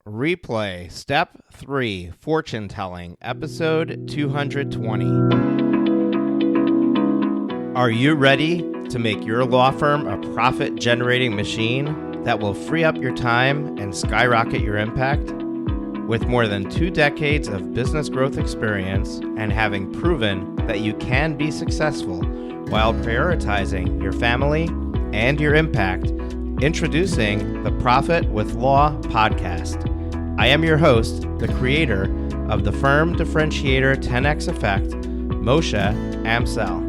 Replay, Step 3, Fortune Telling, Episode 220. Are you ready to make your law firm a profit-generating machine that will free up your time and skyrocket your impact? With more than 2 decades of business growth experience and having proven that you can be successful while prioritizing your family and your impact, introducing the Profit with Law podcast. I am your host, the creator of the Firm Differentiator 10X Effect, Moshe Amsel.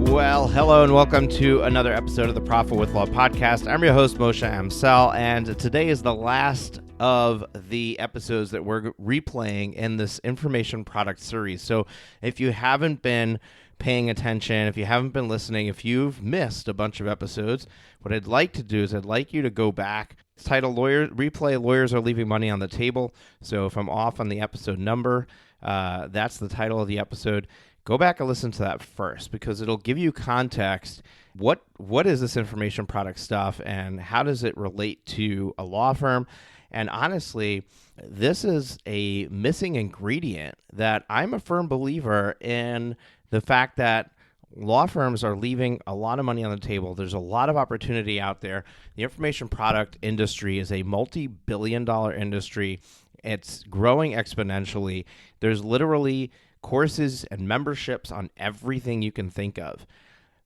Well, hello and welcome to another episode of the Profit with Law podcast. I'm your host, Moshe Amsel, and today is the last of the episodes that we're replaying in this information product series. So if you haven't been paying attention, if you haven't been listening, if you've missed a bunch of episodes, what I'd like to do is I'd like you to go back. It's titled Replay Lawyers Are Leaving Money on the Table. So if I'm off on the episode number, that's the title of the episode. Go back and listen to that first because it'll give you context. What is this information product stuff and how does it relate to a law firm? And honestly, this is a missing ingredient that I'm a firm believer in, the fact that law firms are leaving a lot of money on the table. There's a lot of opportunity out there. The information product industry is a multi-billion-dollar industry. It's growing exponentially. There's literally courses and memberships on everything you can think of.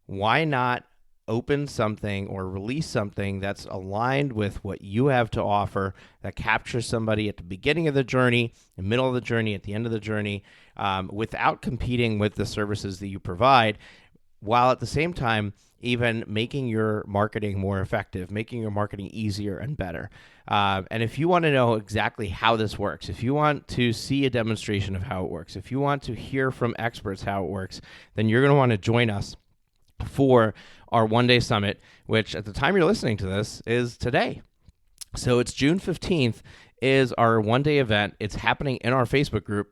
Why not open something or release something that's aligned with what you have to offer, that captures somebody at the beginning of the journey, the middle of the journey, at the end of the journey, without competing with the services that you provide, while at the same time even making your marketing more effective, making your marketing easier and better. And if you want to know exactly how this works, if you want to see a demonstration of how it works, if you want to hear from experts how it works, then you're going to want to join us for our one-day summit, which at the time you're listening to this is today. So it's June 15th is our one-day event. It's happening in our Facebook group,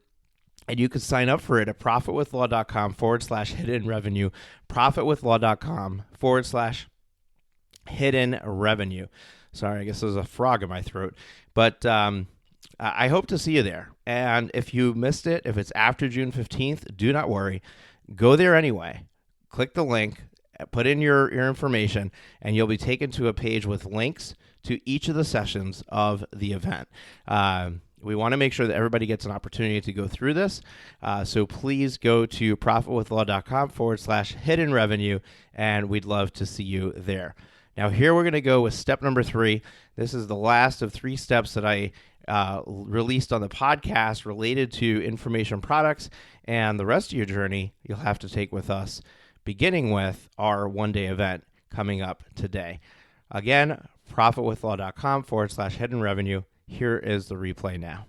and you can sign up for it at profitwithlaw.com/hidden revenue, profitwithlaw.com/hidden revenue. Sorry, I guess there's a frog in my throat, but I hope to see you there. And if you missed it, if it's after June 15th, do not worry. Go there anyway. Click the link, put in your information, and you'll be taken to a page with links to each of the sessions of the event. We want to make sure that everybody gets an opportunity to go through this. So please go to profitwithlaw.com/hidden revenue, and we'd love to see you there. Now, here we're going to go with step number 3. This is the last of 3 steps that I released on the podcast related to information products, and the rest of your journey you'll have to take with us, beginning with our one-day event coming up today. Again, profitwithlaw.com/hidden revenue. Here is the replay now.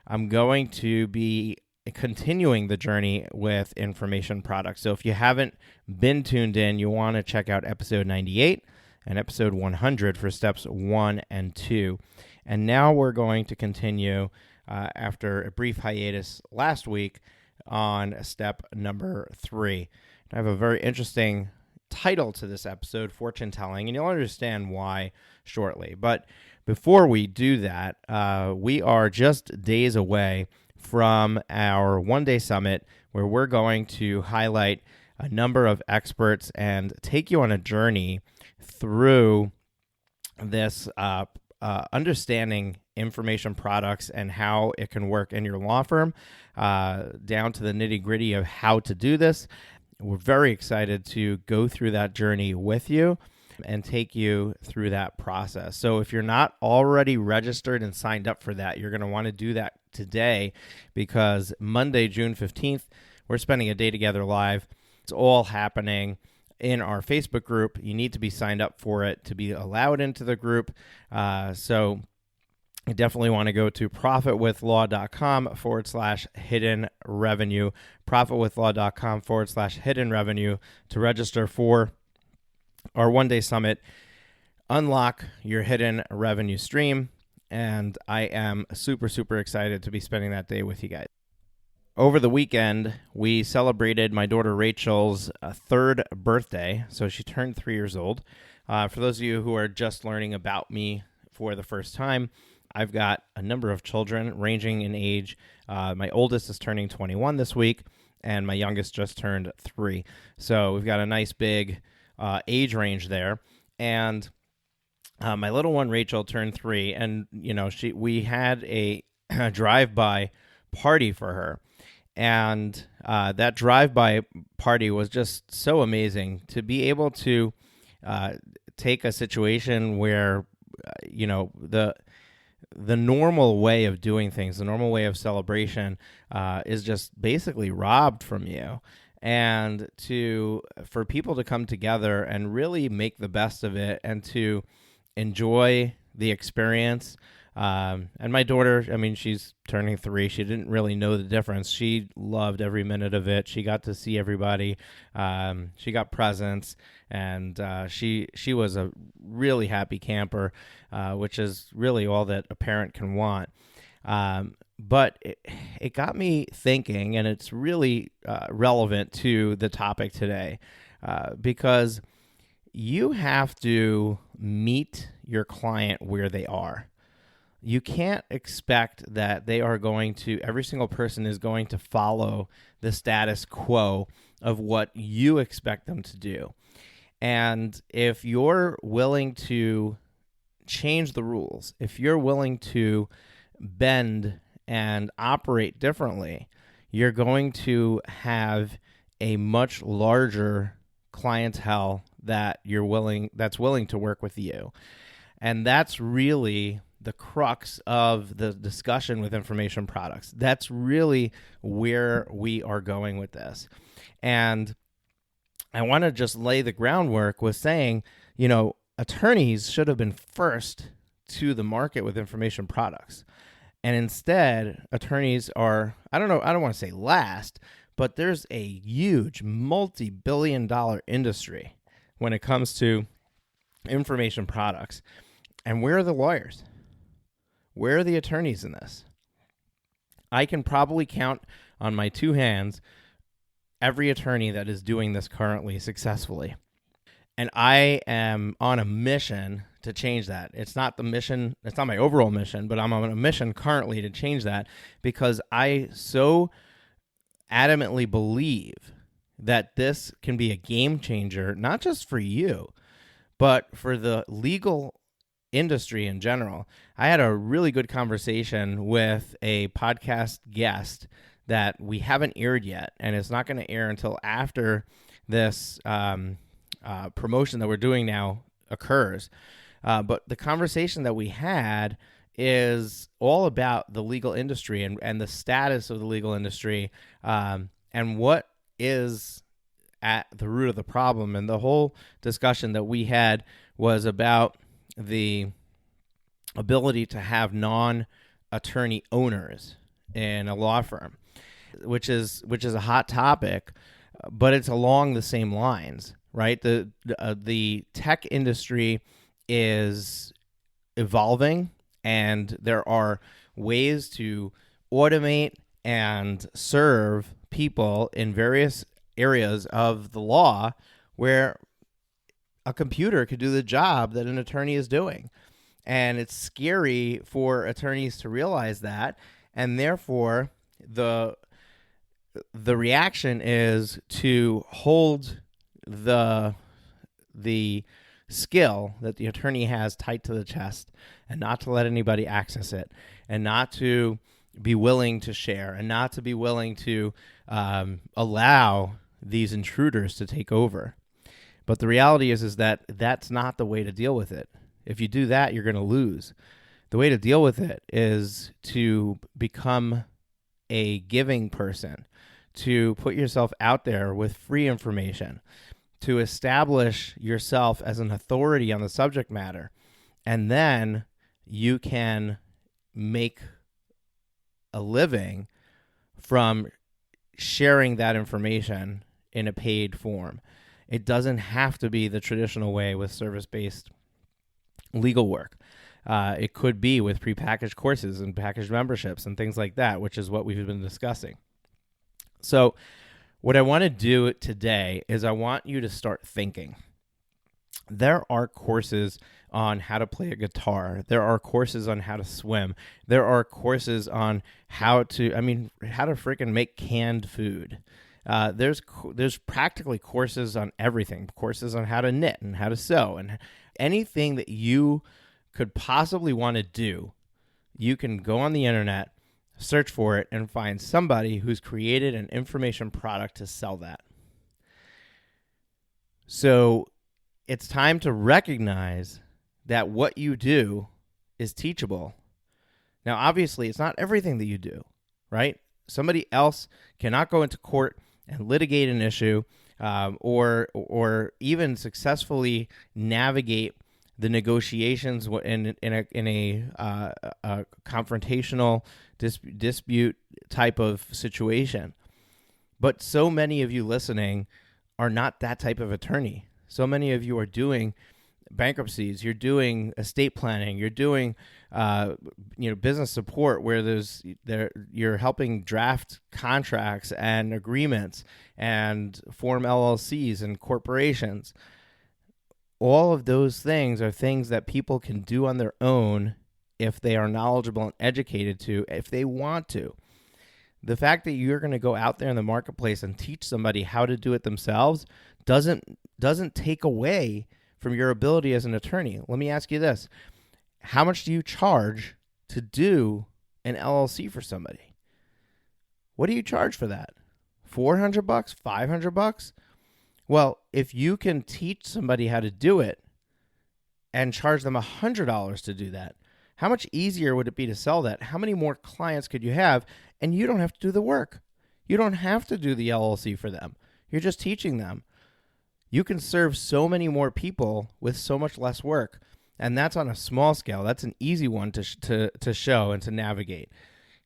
I'm going to be continuing the journey with information products. So if you haven't been tuned in, you want to check out episode 98 and episode 100 for steps 1 and 2. And now we're going to continue after a brief hiatus last week on step number 3. I have a very interesting title to this episode, Fortune Telling, and you'll understand why shortly. But before we do that, we are just days away from our one-day summit where we're going to highlight a number of experts and take you on a journey through this understanding information products and how it can work in your law firm, down to the nitty-gritty of how to do this. We're very excited to go through that journey with you and take you through that process. So if you're not already registered and signed up for that, you're going to want to do that today, because Monday, June 15th, we're spending a day together live. It's all happening in our Facebook group. You need to be signed up for it to be allowed into the group. So you definitely want to go to profitwithlaw.com/hidden revenue, profitwithlaw.com/hidden revenue to register for our one-day summit. Unlock your hidden revenue stream. And I am super, super excited to be spending that day with you guys. Over the weekend, we celebrated my daughter Rachel's third birthday. So she turned 3 years old. For those of you who are just learning about me for the first time, I've got a number of children ranging in age. My oldest is turning 21 this week, and my youngest just turned 3. So we've got a nice big age range there. And my little one, Rachel, turned 3, and we had a drive-by party for her. And that drive-by party was just so amazing to be able to take a situation where, the normal way of doing things, the normal way of celebration is just basically robbed from you. And for people to come together and really make the best of it and to enjoy the experience. And my daughter, she's turning 3. She didn't really know the difference. She loved every minute of it. She got to see everybody. She got presents, and she was a really happy camper, which is really all that a parent can want. But it got me thinking, and it's really relevant to the topic today, because you have to meet your client where they are. You can't expect that every single person is going to follow the status quo of what you expect them to do. And if you're willing to change the rules, if you're willing to bend and operate differently, you're going to have a much larger clientele that's willing to work with you. And that's really the crux of the discussion with information products. That's really where we are going with this. And I want to just lay the groundwork with saying, attorneys should have been first to the market with information products. And instead, attorneys are, I don't want to say last, but there's a huge multi-billion-dollar industry when it comes to information products. And where are the lawyers? Where are the attorneys in this? I can probably count on my 2 hands every attorney that is doing this currently successfully. And I am on a mission to change that. It's not my overall mission, but I'm on a mission currently to change that, because I so adamantly believe that this can be a game changer, not just for you, but for the legal industry in general. I had a really good conversation with a podcast guest that we haven't aired yet, and it's not going to air until after this promotion that we're doing now occurs. But the conversation that we had is all about the legal industry and the status of the legal industry, and what is at the root of the problem. And the whole discussion that we had was about the ability to have non-attorney owners in a law firm, which is a hot topic, but it's along the same lines, right? The tech industry is evolving, and there are ways to automate and serve people in various areas of the law where a computer could do the job that an attorney is doing. And it's scary for attorneys to realize that, and therefore the reaction is to hold the skill that the attorney has tight to the chest, and not to let anybody access it, and not to be willing to share, and not to be willing to allow these intruders to take over. But the reality is that that's not the way to deal with it. If you do that, you're going to lose. The way to deal with it is to become a giving person, to put yourself out there with free information, to establish yourself as an authority on the subject matter, and then you can make a living from sharing that information in a paid form. It doesn't have to be the traditional way with service-based legal work. It could be with prepackaged courses and packaged memberships and things like that, which is what we've been discussing. So what I want to do today is I want you to start thinking. There are courses on how to play a guitar. There are courses on how to swim. There are courses on how to freaking make canned food. There's practically courses on everything, courses on how to knit and how to sew, and anything that you could possibly want to do. You can go on the internet, search for it, and find somebody who's created an information product to sell that. So it's time to recognize that what you do is teachable. Now, obviously, it's not everything that you do, right? Somebody else cannot go into court and litigate an issue, or even successfully navigate the negotiations in a confrontational dispute type of situation. But so many of you listening are not that type of attorney. So many of you are doing bankruptcies, you're doing estate planning, you're doing business support where you're helping draft contracts and agreements and form LLCs and corporations. All of those things are things that people can do on their own if they are knowledgeable and educated to, if they want to. The fact that you're going to go out there in the marketplace and teach somebody how to do it themselves doesn't take away from your ability as an attorney. Let me ask you this. How much do you charge to do an LLC for somebody? What do you charge for that? $400, $500? Well, if you can teach somebody how to do it and charge them $100 to do that, how much easier would it be to sell that? How many more clients could you have? And you don't have to do the work. You don't have to do the LLC for them. You're just teaching them. You can serve so many more people with so much less work. And that's on a small scale. That's an easy one to show and to navigate.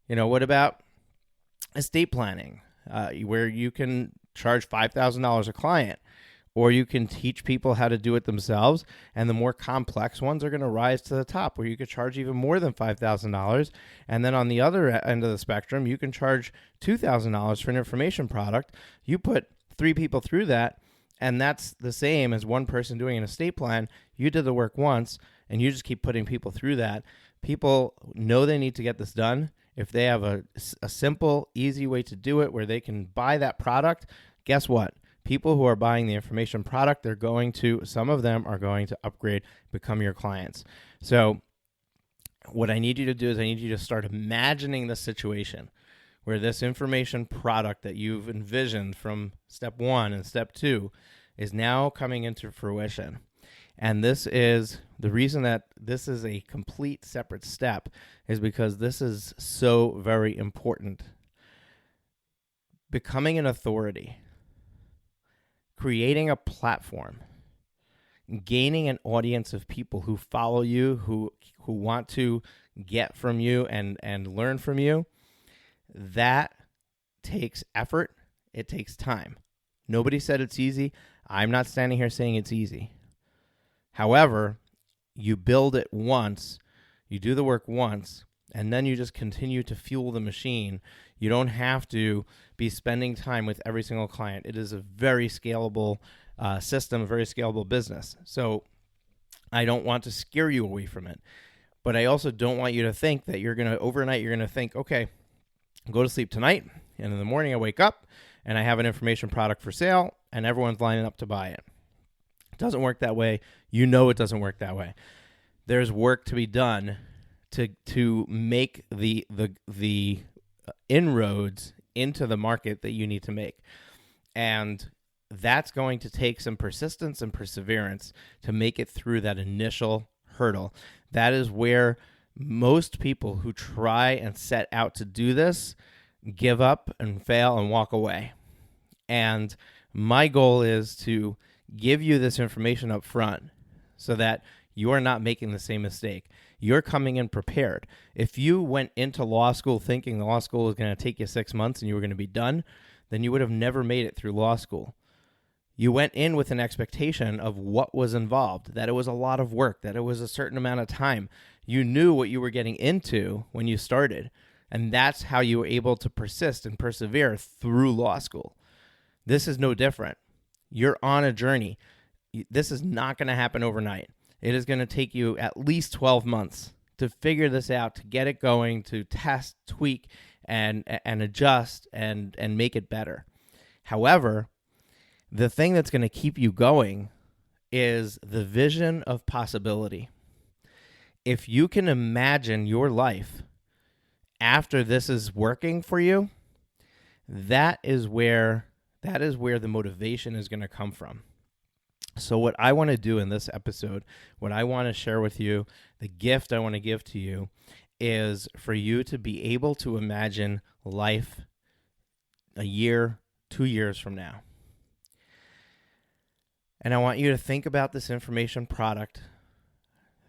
What about estate planning, where you can charge $5,000 a client, or you can teach people how to do it themselves, and the more complex ones are going to rise to the top, where you could charge even more than $5,000. And then on the other end of the spectrum, you can charge $2,000 for an information product. You put 3 people through that, and that's the same as one person doing an estate plan. You did the work once, and you just keep putting people through that. People know they need to get this done. If they have a simple, easy way to do it where they can buy that product, guess what? People who are buying the information product, some of them are going to upgrade, become your clients. So what I need you to do is I need you to start imagining the situation where this information product that you've envisioned from step 1 and step 2 is now coming into fruition. And this is the reason that this is a complete separate step, is because this is so very important. Becoming an authority, creating a platform, gaining an audience of people who follow you, who want to get from you and learn from you, that takes effort. It takes time. Nobody said it's easy. I'm not standing here saying it's easy. However, you build it once, you do the work once, and then you just continue to fuel the machine. You don't have to be spending time with every single client. It is a very scalable system, a very scalable business. So I don't want to scare you away from it. But I also don't want you to think that overnight you're going to think, okay, I'll go to sleep tonight, and in the morning I wake up, and I have an information product for sale, and everyone's lining up to buy it. It doesn't work that way. You know it doesn't work that way. There's work to be done to make the inroads into the market that you need to make. And that's going to take some persistence and perseverance to make it through that initial hurdle. That is where most people who try and set out to do this give up and fail and walk away. And my goal is to give you this information up front so that you're not making the same mistake. You're coming in prepared. If you went into law school thinking the law school was going to take you 6 months and you were going to be done, then you would have never made it through law school. You went in with an expectation of what was involved, that it was a lot of work, that it was a certain amount of time. You knew what you were getting into when you started, and that's how you were able to persist and persevere through law school. This is no different. You're on a journey. This is not going to happen overnight. It is going to take you at least 12 months to figure this out, to get it going, to test, tweak, and adjust and make it better. However, the thing that's going to keep you going is the vision of possibility. If you can imagine your life after this is working for you, that is where the motivation is going to come from. So what I want to do in this episode, what I want to share with you, the gift I want to give to you, is for you to be able to imagine life a year, 2 years from now. And I want you to think about this information product.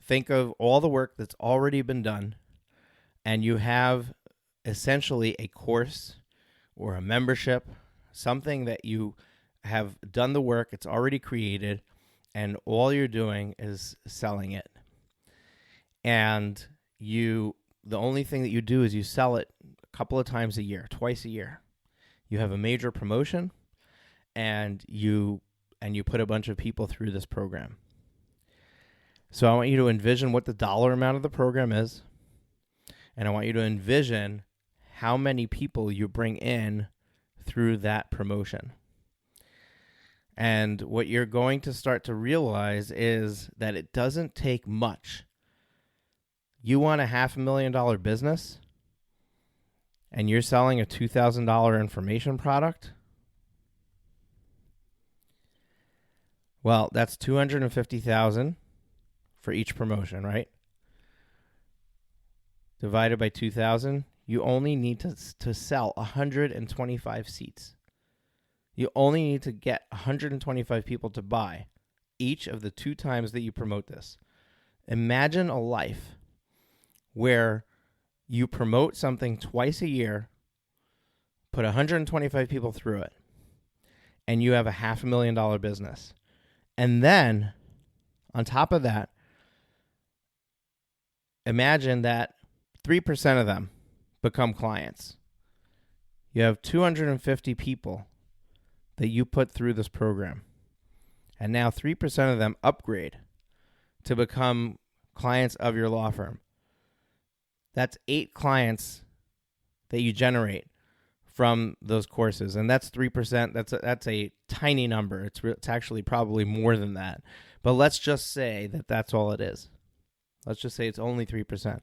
Think of all the work that's already been done, and you have essentially a course or a membership, something that you have done the work, it's already created, and all you're doing is selling it. And the only thing that you do is you sell it a couple of times a year, twice a year. You have a major promotion, and you put a bunch of people through this program. So I want you to envision what the dollar amount of the program is, and I want you to envision how many people you bring in through that promotion. And what you're going to start to realize is that it doesn't take much. You want a $500,000 business, and you're selling a $2,000 information product? Well, that's $250,000 for each promotion, right? Divided by 2,000, you only need to sell 125 seats. You only need to get 125 people to buy each of the 2 times that you promote this. Imagine a life where you promote something twice a year, put 125 people through it, and you have a $500,000 business. And then, on top of that, imagine that 3% of them become clients. You have 250 people that you put through this program. And now 3% of them upgrade to become clients of your law firm. That's 8 clients that you generate from those courses. And that's 3%. That's a tiny number. It's actually probably more than that. But let's just say that that's all it is. Let's just say it's only 3%.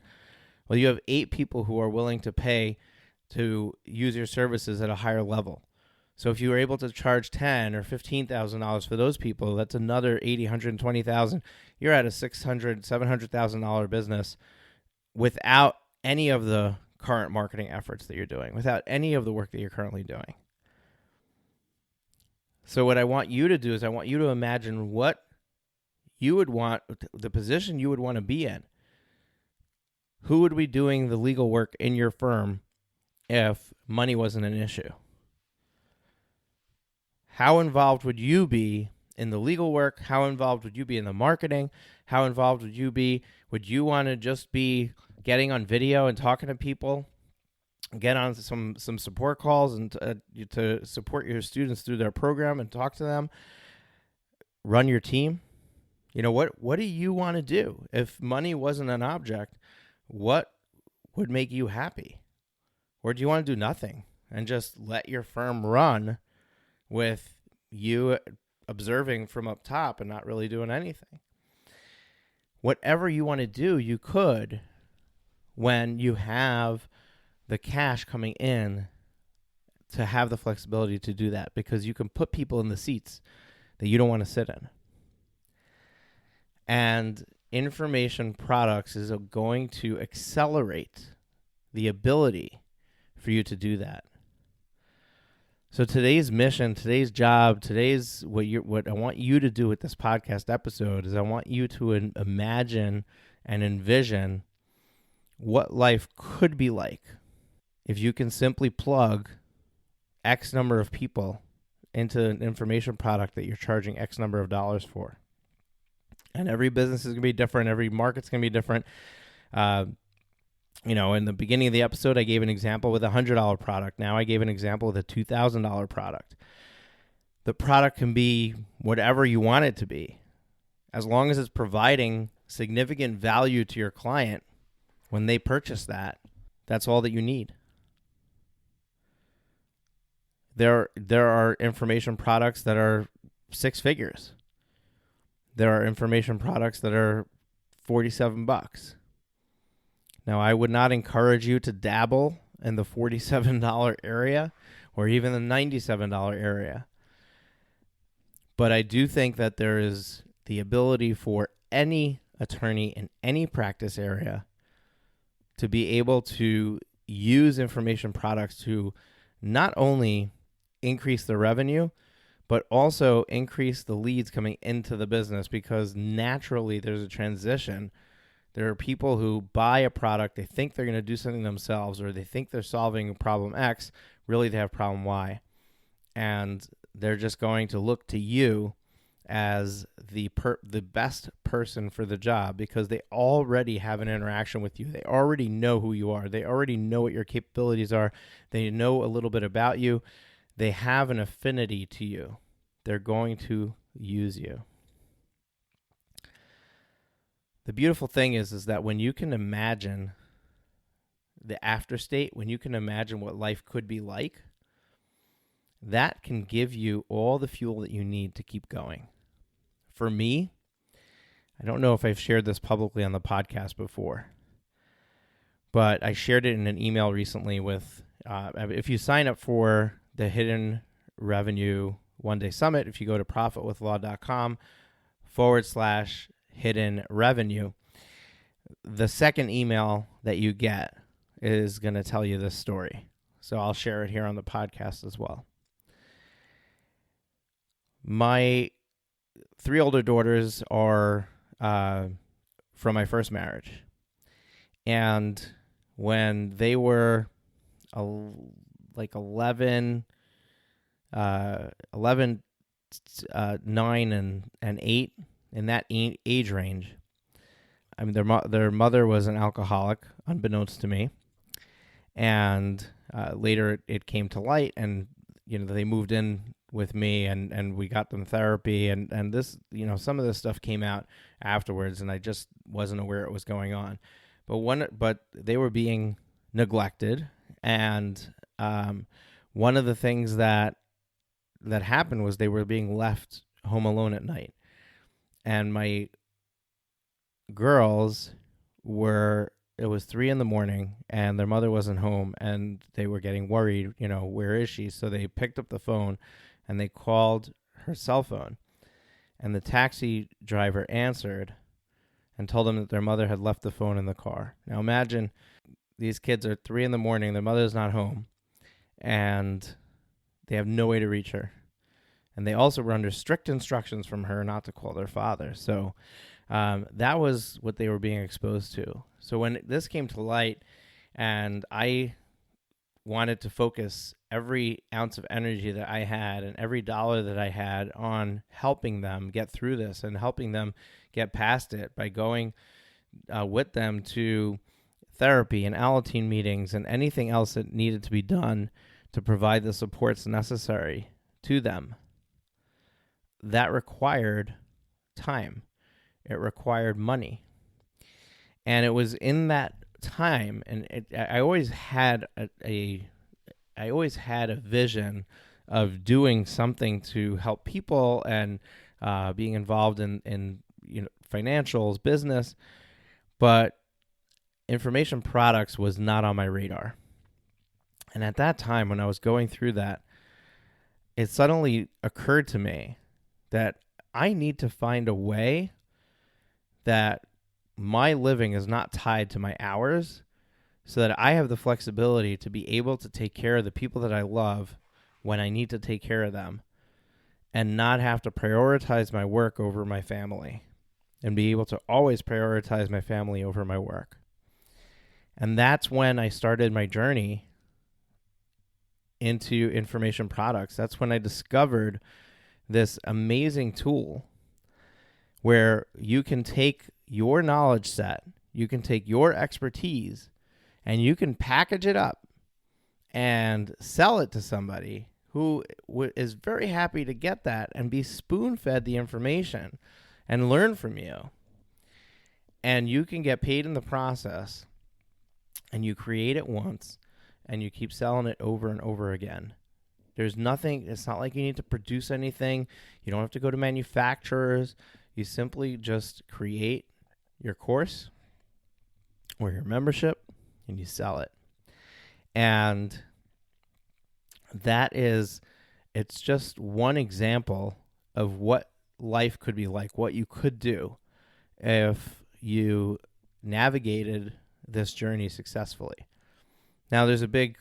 Well, you have 8 people who are willing to pay to use your services at a higher level. So if you were able to charge $10,000 or $15,000 for those people, that's another $80,000, $120,000. You're at a $600,000, $700,000 business without any of the current marketing efforts that you're doing, without any of the work that you're currently doing. So what I want you to do is I want you to imagine what you would want, the position you would want to be in. Who would be doing the legal work in your firm if money wasn't an issue? How involved would you be in the legal work? How involved would you be in the marketing? How involved would you be? Would you want to just be getting on video and talking to people, get on some support calls and to support your students through their program and talk to them, run your team? You know, what do you want to do? If money wasn't an object, what would make you happy? Or do you want to do nothing and just let your firm run with you observing from up top and not really doing anything? Whatever you want to do, you could when you have the cash coming in to have the flexibility to do that, because you can put people in the seats that you don't want to sit in. And information products is going to accelerate the ability for you to do that. So today's mission, today's job, what I want you to do with this podcast episode is I want you to imagine and envision what life could be like if you can simply plug X number of people into an information product that you're charging X number of dollars for. And every business is going to be different. Every market's going to be different. In the beginning of the episode, I gave an example with a $100 product. Now I gave an example with a $2,000 product. The product can be whatever you want it to be. As long as it's providing significant value to your client when they purchase that, that's all that you need. There are information products that are 6 figures. There are information products that are $47. Now, I would not encourage you to dabble in the $47 area or even the $97 area. But I do think that there is the ability for any attorney in any practice area to be able to use information products to not only increase the revenue, but also increase the leads coming into the business, because naturally there's a transition. There are people who buy a product, they think they're going to do something themselves, or they think they're solving problem X, really they have problem Y. And they're just going to look to you as the best person for the job, because they already have an interaction with you. They already know who you are. They already know what your capabilities are. They know a little bit about you. They have an affinity to you. They're going to use you. The beautiful thing is that when you can imagine the after state, when you can imagine what life could be like, that can give you all the fuel that you need to keep going. For me, I don't know if I've shared this publicly on the podcast before, but I shared it in an email recently with, if you sign up for the Hidden Revenue One-Day Summit, if you go to profitwithlaw.com/hidden revenue, the second email that you get is going to tell you this story. So I'll share it here on the podcast as well. My 3 older daughters are from my first marriage. And when they were like 11, 9, and 8, in that age range, I mean, their mother was an alcoholic, unbeknownst to me. And later it came to light, and they moved in with me, and we got them therapy, and this, some of this stuff came out afterwards, and I just wasn't aware it was going on. But they were being neglected, and one of the things that happened was they were being left home alone at night, and my girls it was 3 a.m, and their mother wasn't home, and they were getting worried, where is she? So they picked up the phone and they called her cell phone, and the taxi driver answered and told them that their mother had left the phone in the car. Now imagine these kids are 3 a.m, their mother's not home, and they have no way to reach her. And they also were under strict instructions from her not to call their father. So that was what they were being exposed to. So when this came to light, and I wanted to focus every ounce of energy that I had and every dollar that I had on helping them get through this and helping them get past it by going with them to therapy and Alateen meetings and anything else that needed to be done to provide the supports necessary to them. That required time. It required money. And it was in that time, and I always had a vision of doing something to help people and being involved in financials, business, but information products was not on my radar. And at that time, when I was going through that, it suddenly occurred to me that I need to find a way that my living is not tied to my hours, so that I have the flexibility to be able to take care of the people that I love when I need to take care of them, and not have to prioritize my work over my family, and be able to always prioritize my family over my work. And that's when I started my journey into information products. That's when I discovered this amazing tool where you can take your knowledge set, you can take your expertise, and you can package it up and sell it to somebody who is very happy to get that and be spoon-fed the information and learn from you. And you can get paid in the process, and you create it once, and you keep selling it over and over again. There's nothing, it's not like you need to produce anything. You don't have to go to manufacturers. You simply just create your course or your membership, and you sell it. And it's just one example of what life could be like, what you could do if you navigated this journey successfully. Now, there's a big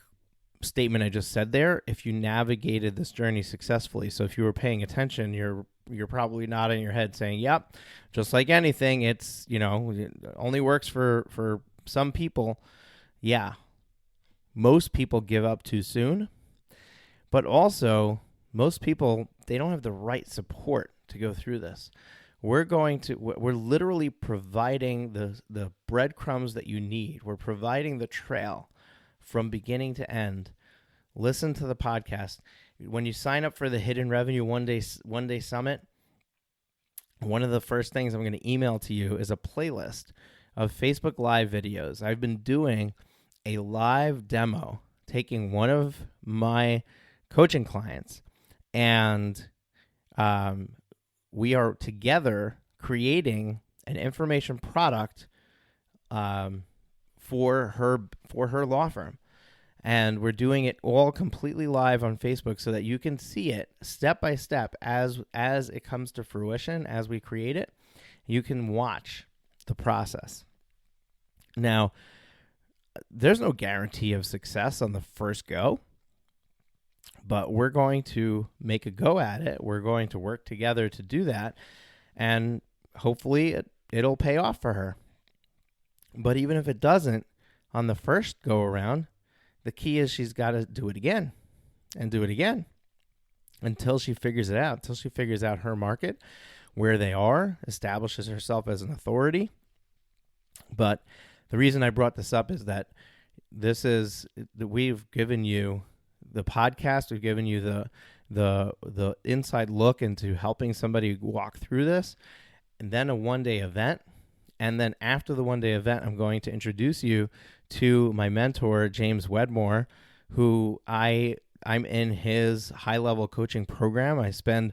statement I just said there. If you navigated this journey successfully, so if you were paying attention, you're probably nodding your head saying, yep, just like anything, it's, it only works for some people. Yeah, most people give up too soon, but also most people, they don't have the right support to go through this. We're literally providing the breadcrumbs that you need. We're providing the trail from beginning to end. Listen to the podcast. When you sign up for the Hidden Revenue One Day Summit, one of the first things I'm going to email to you is a playlist of Facebook Live videos. I've been doing a live demo, taking one of my coaching clients, and we are together creating an information product for her law firm. And we're doing it all completely live on Facebook so that you can see it step by step as it comes to fruition, as we create it. You can watch the process. Now, there's no guarantee of success on the first go, but we're going to make a go at it. We're going to work together to do that, and hopefully it'll pay off for her. But even if it doesn't on the first go around, the key is she's got to do it again and do it again until she figures it out, until she figures out her market, where they are, establishes herself as an authority. But the reason I brought this up is that we've given you the podcast, we've given you the inside look into helping somebody walk through this, and then a one-day event. And then after the one-day event, I'm going to introduce you to my mentor, James Wedmore, who I'm in his high-level coaching program. I spend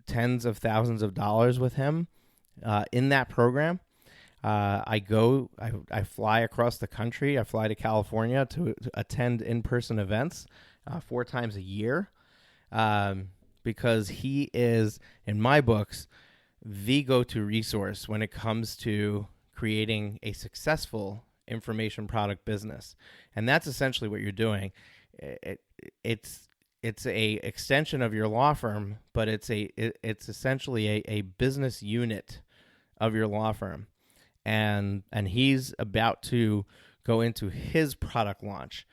tens of thousands of dollars with him in that program. I fly across the country. I fly to California to attend in-person events 4 times a year because he is, in my books, the go-to resource when it comes to creating a successful information product business. And that's essentially what you're doing. It's a extension of your law firm, but it's essentially a business unit of your law firm. And he's about to go into his product launch.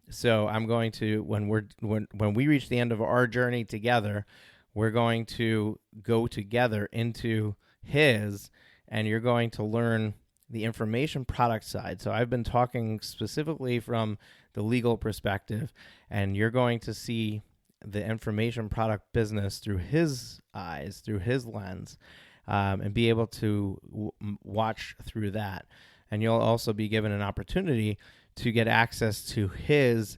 So I'm going to, when we reach the end of our journey together, we're going to go together into his, and you're going to learn the information product side. So I've been talking specifically from the legal perspective, and you're going to see the information product business through his eyes, through his lens, and be able to watch through that. And you'll also be given an opportunity to get access to his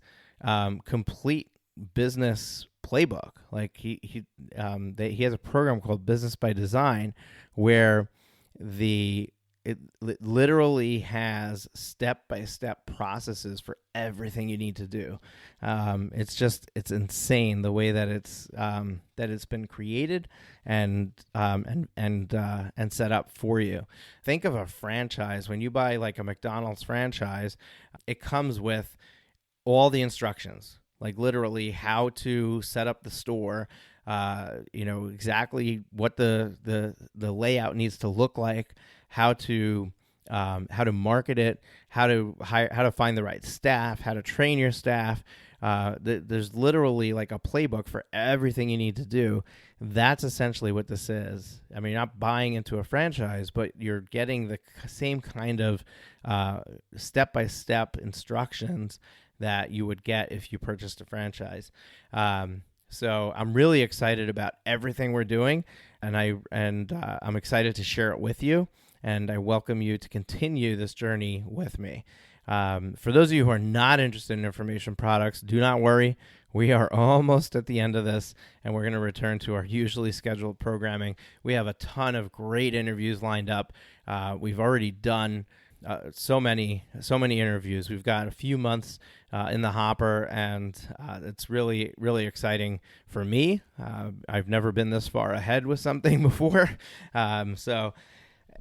complete business playbook. Like he has a program called Business by Design, where it literally has step-by-step processes for everything you need to do. It's insane the way that it's been created and set up for you. Think of a franchise. When you buy like a McDonald's franchise, it comes with all the instructions, like literally how to set up the store, exactly what the layout needs to look like, how to market it, how to find the right staff, how to train your staff. There's literally like a playbook for everything you need to do. That's essentially what this is. I mean, you're not buying into a franchise, but you're getting the same kind of step-by-step instructions that you would get if you purchased a franchise. So I'm really excited about everything we're doing, and I'm excited to share it with you, and I welcome you to continue this journey with me. For those of you who are not interested in information products, do not worry. We are almost at the end of this, and we're going to return to our usually scheduled programming. We have a ton of great interviews lined up. We've already done so many interviews. We've got a few months in the hopper, and it's really, really exciting for me. I've never been this far ahead with something before, so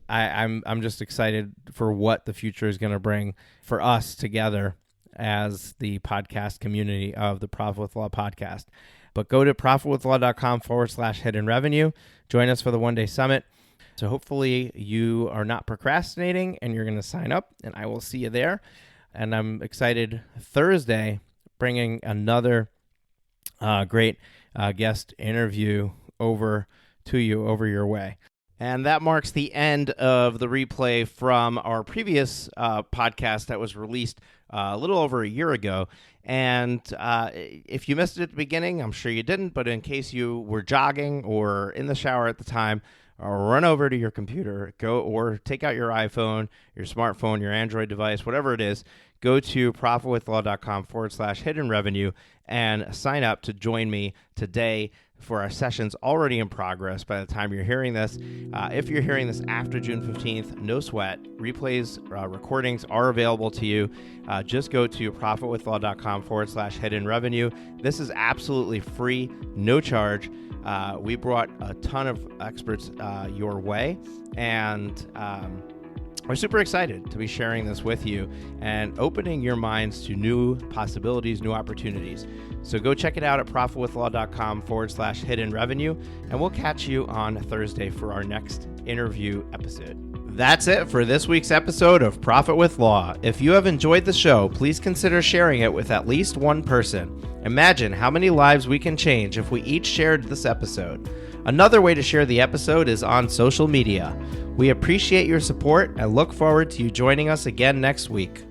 I'm just excited for what the future is going to bring for us together as the podcast community of the Profit with Law podcast. But go to profitwithlaw.com/hidden revenue. Join us for the one-day summit. So hopefully you are not procrastinating and you're going to sign up, and I will see you there. And I'm excited Thursday, bringing another great guest interview over to you, over your way. And that marks the end of the replay from our previous podcast that was released a little over a year ago. And if you missed it at the beginning, I'm sure you didn't, but in case you were jogging or in the shower at the time, run over to your computer, or take out your iPhone, your smartphone, your Android device, whatever it is, go to profitwithlaw.com/hidden revenue and sign up to join me today for our sessions already in progress by the time you're hearing this. If you're hearing this after June 15th, no sweat. Replays, recordings are available to you. Just go to profitwithlaw.com/hidden revenue. This is absolutely free, no charge. We brought a ton of experts your way, and we're super excited to be sharing this with you and opening your minds to new possibilities, new opportunities. So go check it out at profitwithlaw.com/hidden revenue, and we'll catch you on Thursday for our next interview episode. That's it for this week's episode of Profit with Law. If you have enjoyed the show, please consider sharing it with at least one person. Imagine how many lives we can change if we each shared this episode. Another way to share the episode is on social media. We appreciate your support and look forward to you joining us again next week.